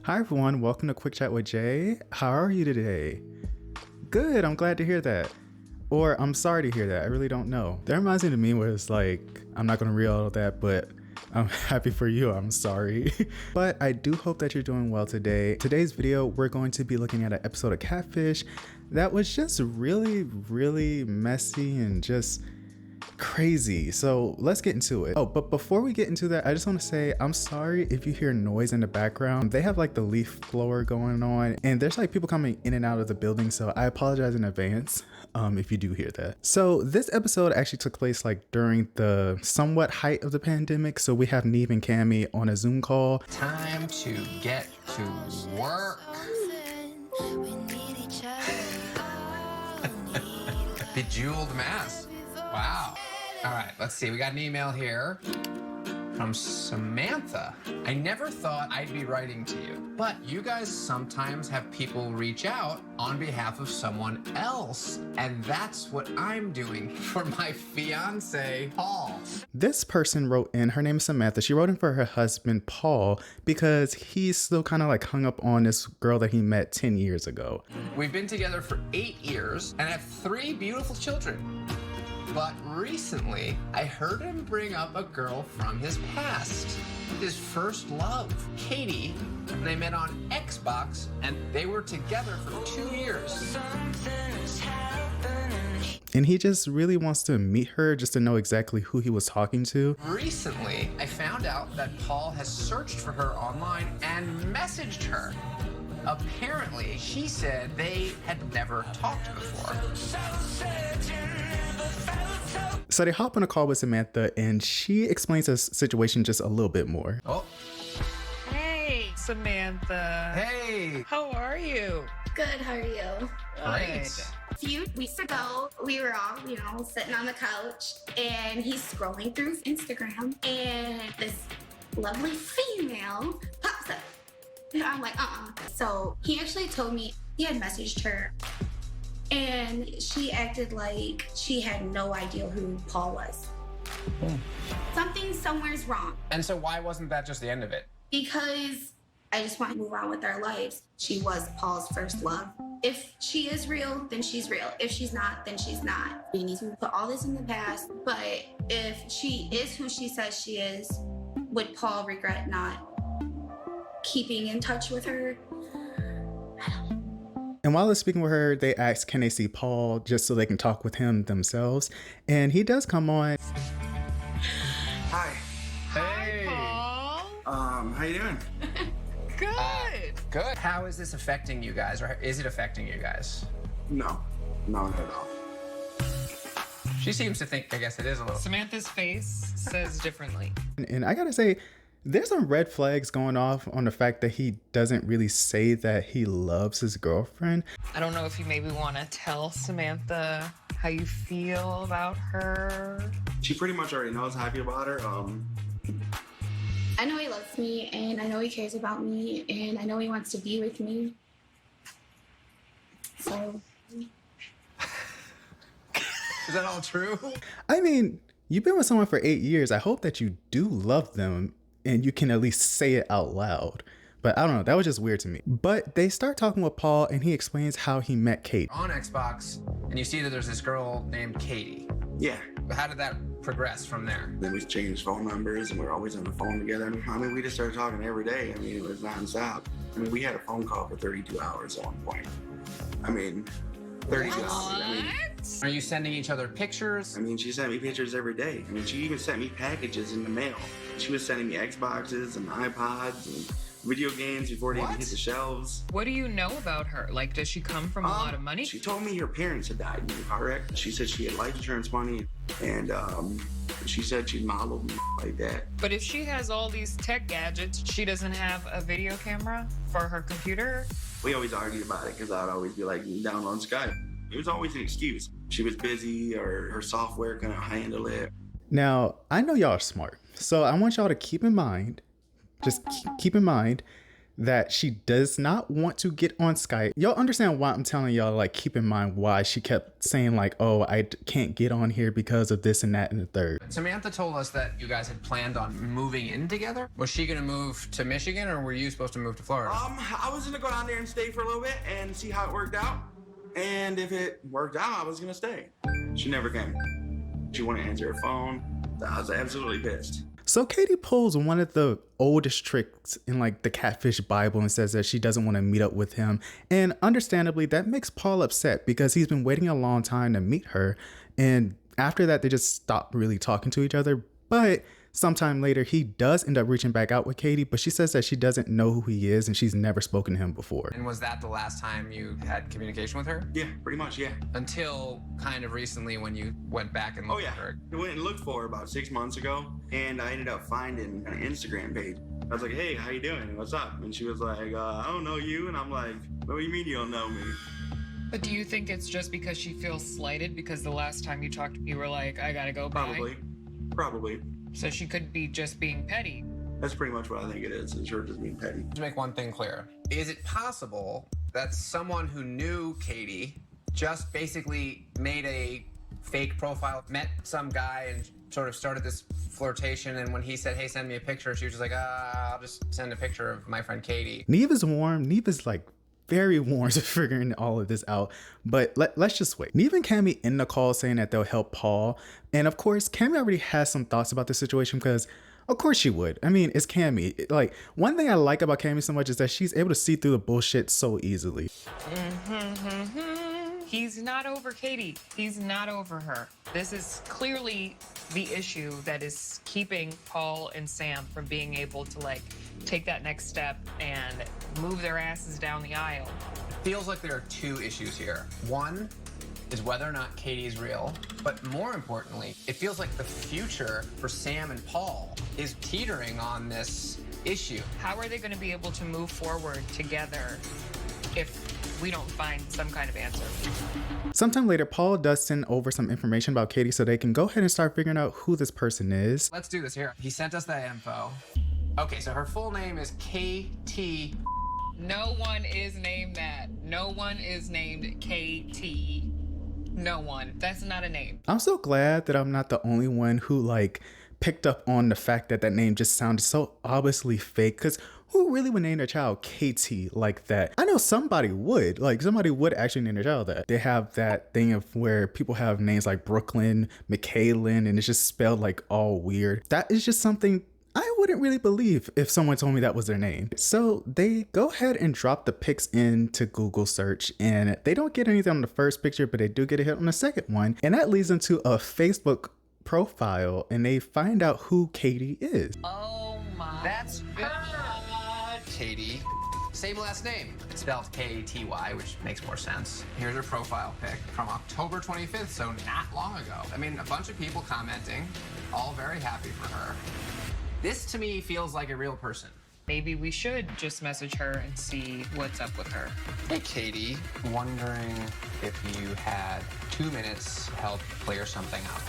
Hi everyone, welcome to Quick Chat with Jay. How are you today? Good, I'm glad to hear that. Or I'm sorry to hear that, I really don't know. That reminds me to me where it's like, I'm not gonna read all of that, but I'm happy for you, I'm sorry. But I do hope that you're doing well today. Today's video, we're going to be looking at an episode of Catfish that was just really messy and just crazy. So let's get into it. Oh, but before we get into that, I just want to say I'm sorry if you hear noise in the background. They have like the leaf blower going on and there's like people coming in and out of the building, so I apologize in advance if you do hear that. So this episode actually took place like during the somewhat height of the pandemic, so we have Neve and Cammy on a Zoom call. Time to get to work. Bejeweled mask. Wow. All right, let's see. We got an email here from Samantha. I never thought I'd be writing to you, but you guys sometimes have people reach out on behalf of someone else, and that's what I'm doing for my fiance, Paul. This person wrote in, her name is Samantha. She wrote in for her husband, Paul, because he's still kind of like hung up on this girl that he met 10 years ago. We've been together for 8 years and have 3 beautiful children. But recently, I heard him bring up a girl from his past. His first love, Katie. They met on Xbox, and they were together for 2 years. And he just really wants to meet her just to know exactly who he was talking to. Recently, I found out that Paul has searched for her online and messaged her. Apparently, she said they had never talked before. So they hop on a call with Samantha and she explains the situation just a little bit more. Oh, Hey, Samantha. hey. How are you? Good, how are you? Great. A few weeks ago, we were all, sitting on the couch and he's scrolling through Instagram and this lovely female pops up. And I'm like, So he actually told me he had messaged her and she acted like she had no idea who Paul was. Something somewhere's wrong. And so why wasn't that just the end of it? Because I just want to move on with our lives. She was Paul's first love. If she is real, then she's real. If she's not, then she's not. We need to put all this in the past. But if she is who she says she is, would Paul regret not keeping in touch with her? I don't know. And while they're speaking with her, they ask, can they see Paul just so they can talk with him themselves? And he does come on. Hi. Hey. Paul. How you doing? Good. Good. How is this affecting you guys, or is it affecting you guys? No, not at all. She seems to think, I guess it is a little. Samantha's face says differently. And I gotta say, there's some red flags going off on the fact that he doesn't really say that he loves his girlfriend. I don't know if you maybe want to tell Samantha how you feel about her. She pretty much already knows how I feel about her. I know he loves me, and I know he cares about me, and I know he wants to be with me. So. Is that all true? I mean, you've been with someone for 8 years. I hope that you do love them and you can at least say it out loud. But I don't know, that was just weird to me. But they start talking with Paul and he explains how he met Kate. On Xbox, and you see that there's this girl named Katie. Yeah. How did that progress from there? Then we changed phone numbers and we were always on the phone together. I mean, we just started talking every day. I mean, it was nonstop. I mean, we had a phone call for 32 hours at one point. I mean, 32 hours. I mean, Are you sending each other pictures? she sent me pictures every day. I mean, she even sent me packages in the mail. She was sending me Xboxes and iPods and video games before they even hit the shelves. What do you know about her? Like, does she come from a lot of money? She told me her parents had died in a car wreck. She said she had life insurance money, and she said she modeled me like that. But if she has all these tech gadgets, she doesn't have a video camera for her computer? We always argued about it because I'd always be like, download Skype. It was always an excuse. She was busy or her software couldn't handle it. Now, I know y'all are smart, so I want y'all to keep in mind, just keep in mind that she does not want to get on Skype. Y'all understand why I'm telling y'all, like, keep in mind why she kept saying like, oh, I can't get on here because of this and that and the third. Samantha told us that you guys had planned on moving in together. Was she gonna move to Michigan, or were you supposed to move to Florida? I was gonna go down there and stay for a little bit and see how it worked out. And if it worked out, I was gonna stay. She never came. She wouldn't answer her phone. I was absolutely pissed. So Katie pulls one of the oldest tricks in like the Catfish Bible and says that she doesn't want to meet up with him. And understandably, that makes Paul upset because he's been waiting a long time to meet her. And after that, they just stop really talking to each other. But sometime later, he does end up reaching back out with Katie, but she says that she doesn't know who he is and she's never spoken to him before. And was that the last time you had communication with her? Yeah, pretty much, yeah. Until kind of recently when you went back and looked at her. I went and looked for her about 6 months ago, and I ended up finding an Instagram page. I was like, hey, how you doing? What's up? And she was like, I don't know you. And I'm like, what do you mean you don't know me? But do you think it's just because she feels slighted because the last time you talked, you were like, I gotta go bye? Probably. So she could be just being petty. That's pretty much what I think it is her just being petty. To make one thing clear, is it possible that someone who knew Katie just basically made a fake profile, met some guy and sort of started this flirtation, and when he said, hey, send me a picture, she was just like, I'll just send a picture of my friend Katie? Neva's warm. Neva's like very warm to figuring all of this out, but let's just wait. Neva and Cammy in the call saying that they'll help Paul, and of course Cammy already has some thoughts about the situation because of course she would. I mean, it's Cammy. Like, one thing I like about Cammy so much is that she's able to see through the bullshit so easily. He's not over Katie. He's not over her. This is clearly the issue that is keeping Paul and Sam from being able to like take that next step and move their asses down the aisle. Feels like there are two issues here. One is whether or not Katie is real, but more importantly, it feels like the future for Sam and Paul is teetering on this issue. How are they going to be able to move forward together if we don't find some kind of answer? Sometime later, Paul does send over some information about Katie so they can go ahead and start figuring out who this person is. Let's do this here. He sent us that info. Okay, so her full name is KT. No one is named that. No one is named KT. No one. That's not a name. I'm so glad that I'm not the only one who like picked up on the fact that that name just sounded so obviously fake, because who really would name their child KT like that? I know somebody would. Like, somebody would actually name their child that. They have that thing of where people have names like Brooklyn, McKaylin, and it's just spelled like all weird. That is just something I wouldn't really believe if someone told me that was their name. So they go ahead and drop the pics into Google search, and they don't get anything on the first picture, but they do get a hit on the second one. And that leads them to a Facebook profile, and they find out who Katie is. Oh my. That's her. Katie. Same last name. It's spelled K-A-T-Y, which makes more sense. Here's her profile pic from October 25th, so not long ago. I mean, a bunch of people commenting, all very happy for her. This to me feels like a real person. Maybe we should just message her and see what's up with her. Hey, Katie. Wondering if you had 2 minutes to help clear something up.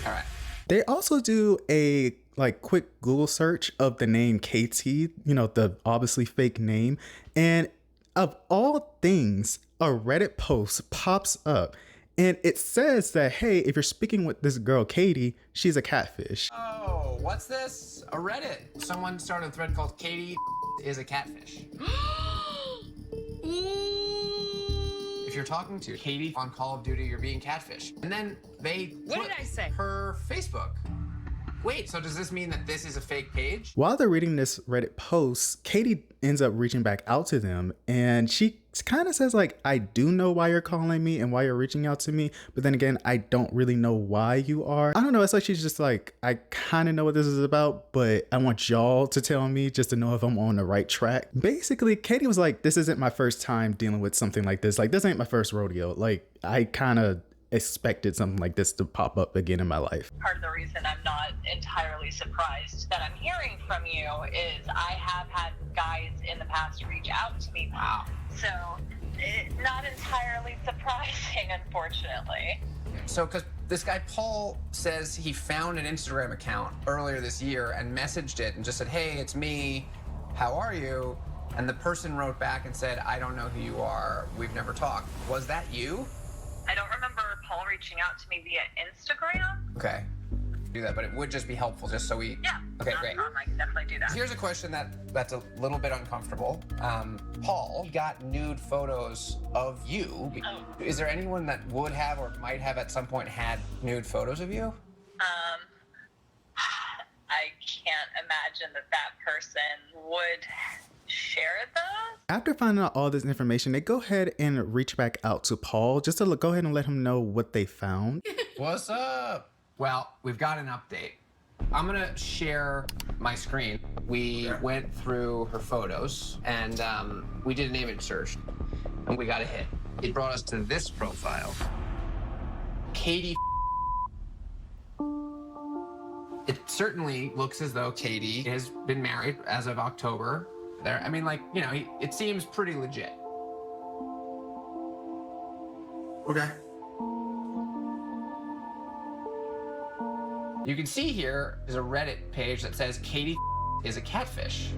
All right. They also do a like quick Google search of the name KT, you know, the obviously fake name. And of all things, a Reddit post pops up and it says that, hey, if you're speaking with this girl, Katie, she's a catfish. Oh, what's this? A Reddit. Someone started a thread called Katie is a catfish. If you're talking to Katie on Call of Duty, you're being catfished. And then they What did I say? Her Facebook. Wait, so does this mean that this is a fake page? While they're reading this Reddit post, Katie ends up reaching back out to them, and she kind of says like, I do know why you're calling me and why you're reaching out to me, but then again, I don't really know why you are. I don't know, it's like she's just like, I kind of know what this is about, but I want y'all to tell me just to know if I'm on the right track. Basically, Katie was like, this isn't my first time dealing with something like this. Like, this ain't my first rodeo. Like, I kind of expected something like this to pop up again in my life. Part of the reason I'm not entirely surprised that I'm hearing from you is I have had guys in the past reach out to me. Wow. So, not entirely surprising, unfortunately. So, because this guy Paul says he found an Instagram account earlier this year and messaged it and just said, hey, it's me. How are you? And the person wrote back and said, I don't know who you are. We've never talked. Was that you? I don't remember Paul reaching out to me via Instagram. Okay. Do that, but it would just be helpful just so we... Yeah. Okay, great. I can definitely do that. Here's a question that's a little bit uncomfortable. Paul got nude photos of you. Oh. Is there anyone that would have or might have at some point had nude photos of you? I can't imagine that person would share those. After finding out all this information, they go ahead and reach back out to Paul just to go ahead and let him know what they found. What's up? Well, we've got an update. I'm gonna share my screen. We went through her photos and we did an image search and we got a hit. It brought us to this profile. Katie. It certainly looks as though Katie has been married as of October. There, I mean, like, you know, it seems pretty legit. Okay. You can see here is a Reddit page that says Katie is a catfish.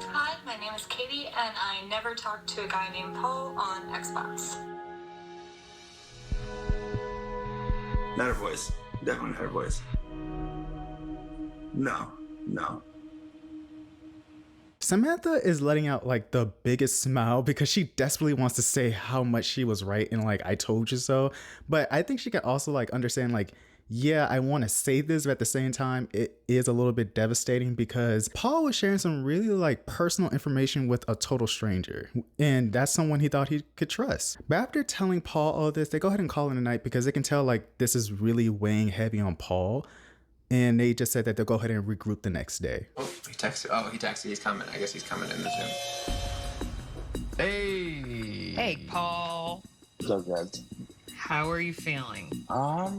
Hi, my name is Katie, and I never talked to a guy named Paul on Xbox. Not her voice. Definitely not her voice. No. Samantha is letting out like the biggest smile because she desperately wants to say how much she was right and like I told you so. But I think she can also like understand like, yeah, I want to say this, but at the same time, it is a little bit devastating because Paul was sharing some really like personal information with a total stranger. And that's someone he thought he could trust. But after telling Paul all this, they go ahead and call it a night because they can tell like this is really weighing heavy on Paul. And they just said that they'll go ahead and regroup the next day. Oh, he texted. He's coming. I guess he's coming in the Zoom. Hey. Hey, Paul. What's up, guys? How are you feeling? A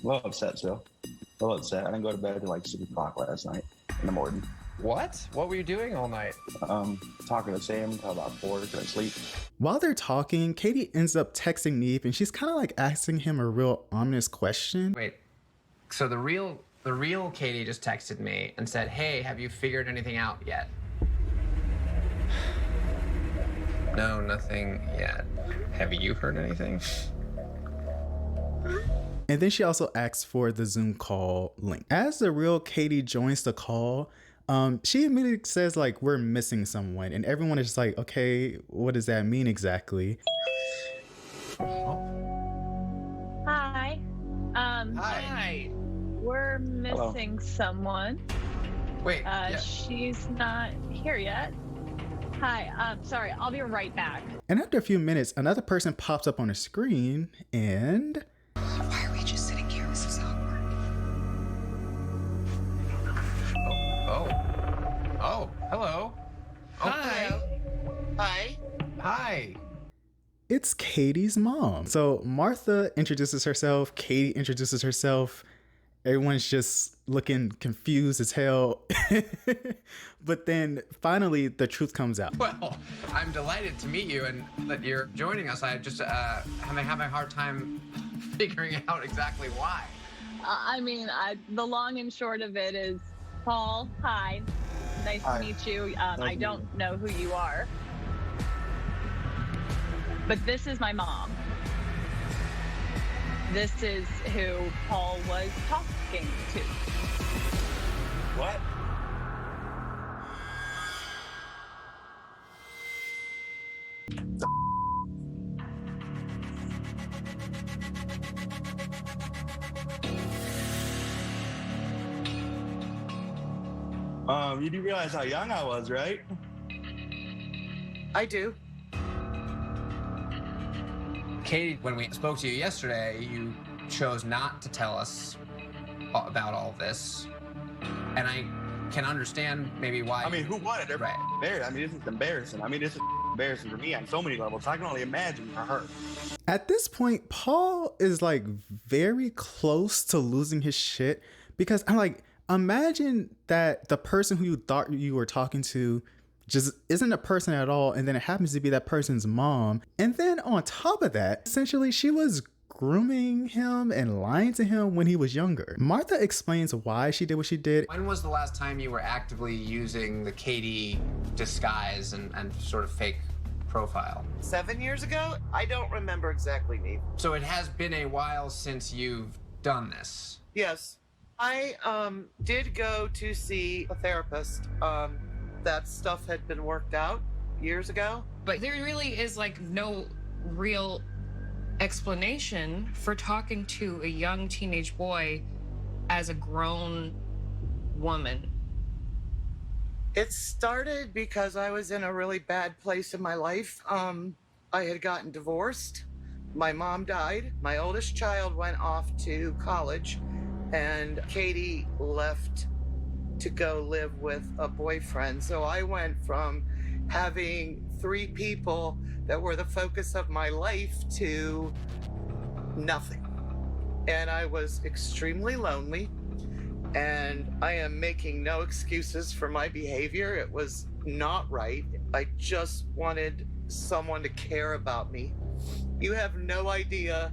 little upset, Joe. A little upset. I didn't go to bed until like 6 o'clock last night in the morning. What? What were you doing all night? Talking to Sam until about 4, couldn't sleep. While they're talking, Katie ends up texting Neve and she's kind of like asking him a real ominous question. Wait. So the real Katie just texted me and said, "Hey, have you figured anything out yet?" No, nothing yet. Have you heard anything? And then she also asks for the Zoom call link. As the real Katie joins the call, she immediately says like, we're missing someone. And everyone is just like, okay, what does that mean exactly? Hi. Hi. We're missing someone. Wait. Yeah. She's not here yet. Hi. Sorry. I'll be right back. And after a few minutes, another person pops up on the screen and... Why are we just sitting here? This is awkward. Oh, hello. Hi. Hi. it's Katie's mom. So Martha introduces herself, Katie introduces herself. Everyone's just looking confused as hell. But then finally the truth comes out. Well, I'm delighted to meet you and that you're joining us. I just having a hard time figuring out exactly why. The long and short of it is, Paul, hi. Nice to meet you. I don't know who you are. But this is my mom. This is who Paul was talking to. What? You do realize how young I was, right? I do. Katie, when we spoke to you yesterday, you chose not to tell us about all this. And I can understand maybe why. I mean, who wanted it? Right. Embarrassed. I mean, this is embarrassing. This is embarrassing for me on so many levels. I can only imagine for her. At this point, Paul is like very close to losing his shit because I'm like, imagine that the person who you thought you were talking to just isn't a person at all, and then it happens to be that person's mom. And then on top of that, essentially she was grooming him and lying to him when he was younger. Martha explains why she did what she did. When was the last time you were actively using the Katie disguise and sort of fake profile? 7 years ago? I don't remember exactly, Neve. So it has been a while since you've done this. Yes. I did go to see a therapist. That stuff had been worked out years ago. But there really is like no real explanation for talking to a young teenage boy as a grown woman. It started because I was in a really bad place in my life. I had gotten divorced. My mom died. My oldest child went off to college, and Katie left to go live with a boyfriend. So I went from having 3 people that were the focus of my life to nothing. And I was extremely lonely, and I am making no excuses for my behavior. It was not right. I just wanted someone to care about me. You have no idea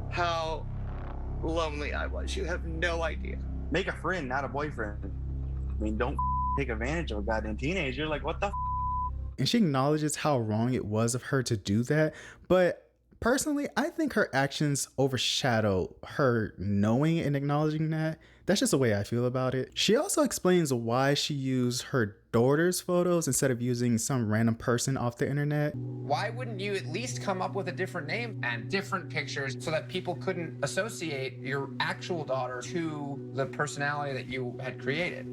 how lonely I was. You have no idea. Make a friend, not a boyfriend. I mean, don't take advantage of a goddamn teenager. Like, what the And she acknowledges how wrong it was of her to do that. But personally, I think her actions overshadow her knowing and acknowledging that. That's just the way I feel about it. She also explains why she used her daughter's photos instead of using some random person off the internet. Why wouldn't you at least come up with a different name and different pictures so that people couldn't associate your actual daughter to the personality that you had created?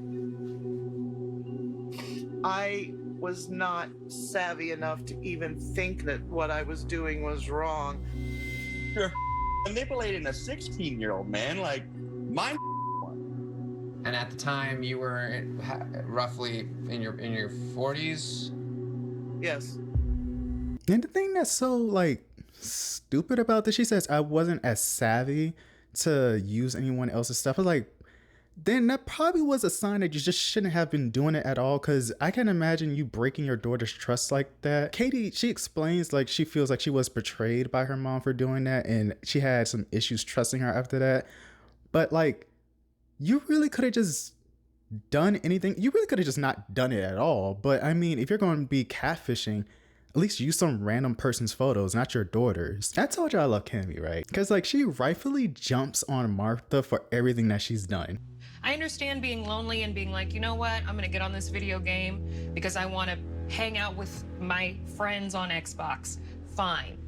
I was not savvy enough to even think that what I was doing was wrong. You're manipulating a 16-year-old, man. Like, my. And at the time, you were roughly in your 40s? Yes. And the thing that's so, like, stupid about this, she says, I wasn't as savvy to use anyone else's stuff. I was like, then that probably was a sign that you just shouldn't have been doing it at all, because I can imagine you breaking your daughter's trust like that. Katie, she explains like she feels like she was betrayed by her mom for doing that, and she had some issues trusting her after that. But like, you really could have just done anything. You really could have just not done it at all. But I mean, if you're going to be catfishing, at least use some random person's photos, not your daughter's. I told you I love Cammy, right? Because like, she rightfully jumps on Martha for everything that she's done. I understand being lonely and being like, you know what, I'm gonna get on this video game because I wanna hang out with my friends on Xbox. Fine.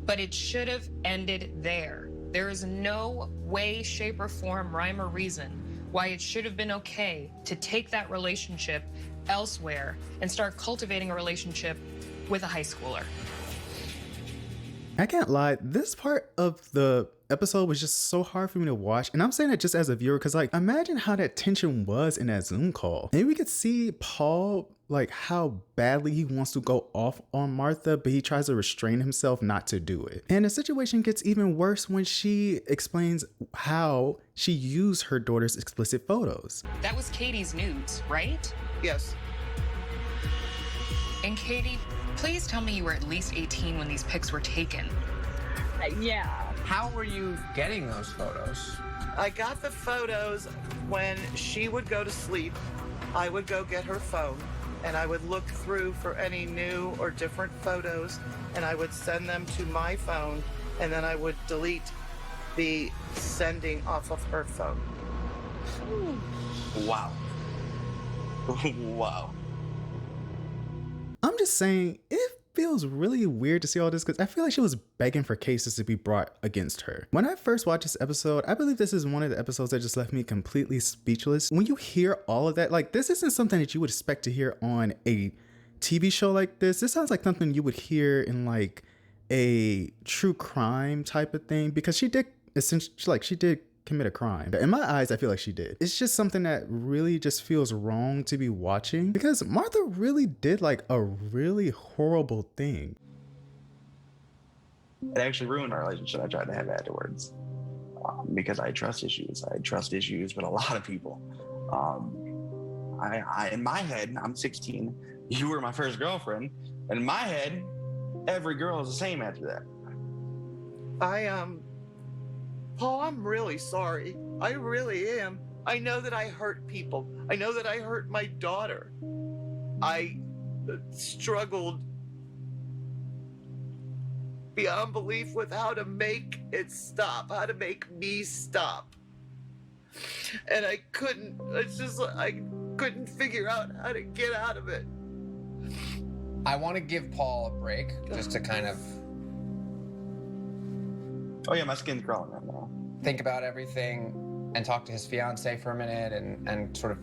But it should have ended there. There is no way, shape, or form, rhyme, or reason why it should have been okay to take that relationship elsewhere and start cultivating a relationship with a high schooler. I can't lie, this part of the episode was just so hard for me to watch. And I'm saying it just as a viewer, because like, imagine how that tension was in that Zoom call. And we could see Paul, like how badly he wants to go off on Martha, but he tries to restrain himself not to do it. And the situation gets even worse when she explains how she used her daughter's explicit photos. That was Katie's nudes, right? Yes. And Katie, please tell me you were at least 18 when these pics were taken. Yeah. How were you getting those photos? I got the photos when she would go to sleep. I would go get her phone, and I would look through for any new or different photos, and I would send them to my phone, and then I would delete the sending off of her phone. Wow. Wow. I'm just saying, it feels really weird to see all this because I feel like she was begging for cases to be brought against her. When I first watched this episode, I believe this is one of the episodes that just left me completely speechless. When you hear all of that, like, this isn't something that you would expect to hear on a TV show like this. This sounds like something you would hear in like a true crime type of thing, because she did essentially, like, she did commit a crime. In my eyes, I feel like she did. It's just something that really just feels wrong to be watching, because Martha really did like a really horrible thing. It actually ruined our relationship I tried to have afterwards, because I had trust issues. I had trust issues with a lot of people. I in my head, I'm 16. You were my first girlfriend. In my head, every girl is the same after that. Paul, I'm really sorry. I really am. I know that I hurt people. I know that I hurt my daughter. I struggled beyond belief with how to make it stop, how to make me stop. And I couldn't figure out how to get out of it. I want to give Paul a break just to kind of Oh yeah, my skin's crawling right now. think about everything and talk to his fiance for a minute and sort of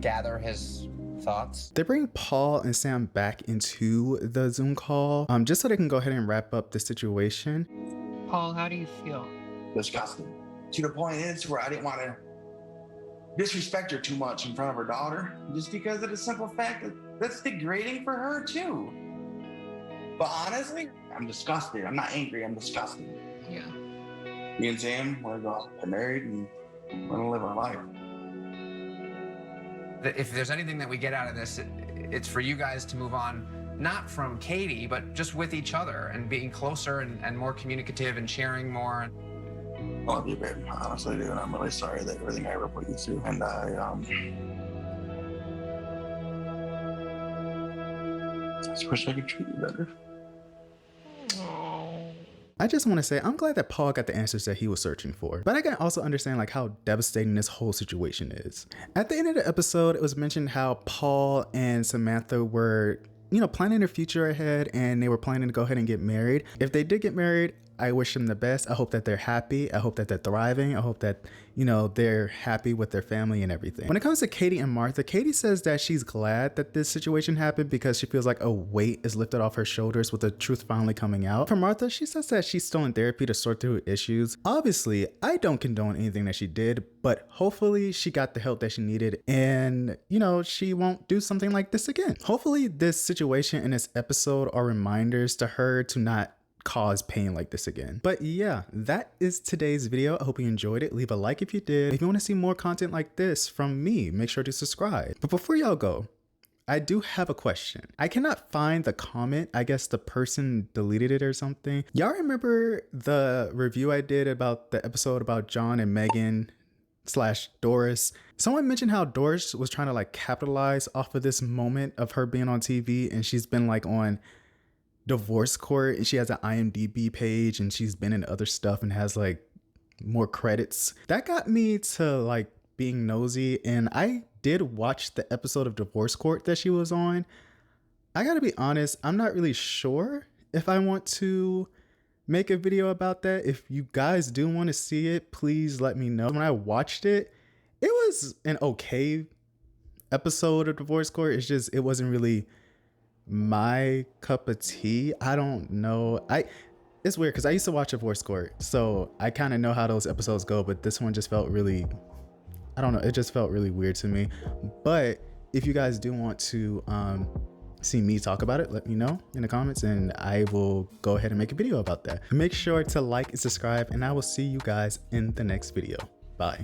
gather his thoughts. They bring Paul and Sam back into the Zoom call just so they can go ahead and wrap up the situation. Paul, how do you feel? Disgusting. To the point is where I didn't want to disrespect her too much in front of her daughter, just because of the simple fact that that's degrading for her too. But honestly, I'm disgusted. I'm not angry, I'm disgusted. Yeah. Me and Sam, we're gonna get married and we're gonna live our life. If there's anything that we get out of this, it's for you guys to move on, not from Katie, but just with each other and being closer and more communicative and sharing more. I love you, babe. I honestly do, and I'm really sorry that everything I ever put you through. And I just wish I could treat you better. I just want to say I'm glad that Paul got the answers that he was searching for, but I can also understand like how devastating this whole situation is. At the end of the episode, it was mentioned how Paul and Samantha were, planning their future ahead, and they were planning to go ahead and get married. If they did get married, I wish them the best. I hope that they're happy. I hope that they're thriving. I hope that, they're happy with their family and everything. When it comes to Katie and Martha, Katie says that she's glad that this situation happened because she feels like a weight is lifted off her shoulders with the truth finally coming out. For Martha, she says that she's still in therapy to sort through issues. Obviously, I don't condone anything that she did, but hopefully she got the help that she needed and, she won't do something like this again. Hopefully this situation in this episode are reminders to her to not cause pain like this again. But yeah, that is today's video. I hope you enjoyed it. Leave a like if you did. If you want to see more content like this from me, make sure to subscribe. But before y'all go, I do have a question. I cannot find the comment. I guess the person deleted it or something. Y'all remember the review I did about the episode about John and Megan / Doris? Someone mentioned how Doris was trying to like capitalize off of this moment of her being on TV, and she's been like on divorce court, and she has an IMDb page, and she's been in other stuff and has like more credits. That got me to like being nosy, and I did watch the episode of Divorce Court that she was on. I gotta be honest, I'm not really sure if I want to make a video about that. If you guys do want to see it, please let me know. When I watched it, it was an okay episode of Divorce Court. It's just, it wasn't really my cup of tea. I don't know. It's weird because I used to watch Divorce Court, so I kind of know how those episodes go, but this one just felt really, I don't know, it just felt really weird to me. But if you guys do want to see me talk about it, let me know in the comments and I will go ahead and make a video about that. Make sure to like and subscribe, and I will see you guys in the next video. Bye.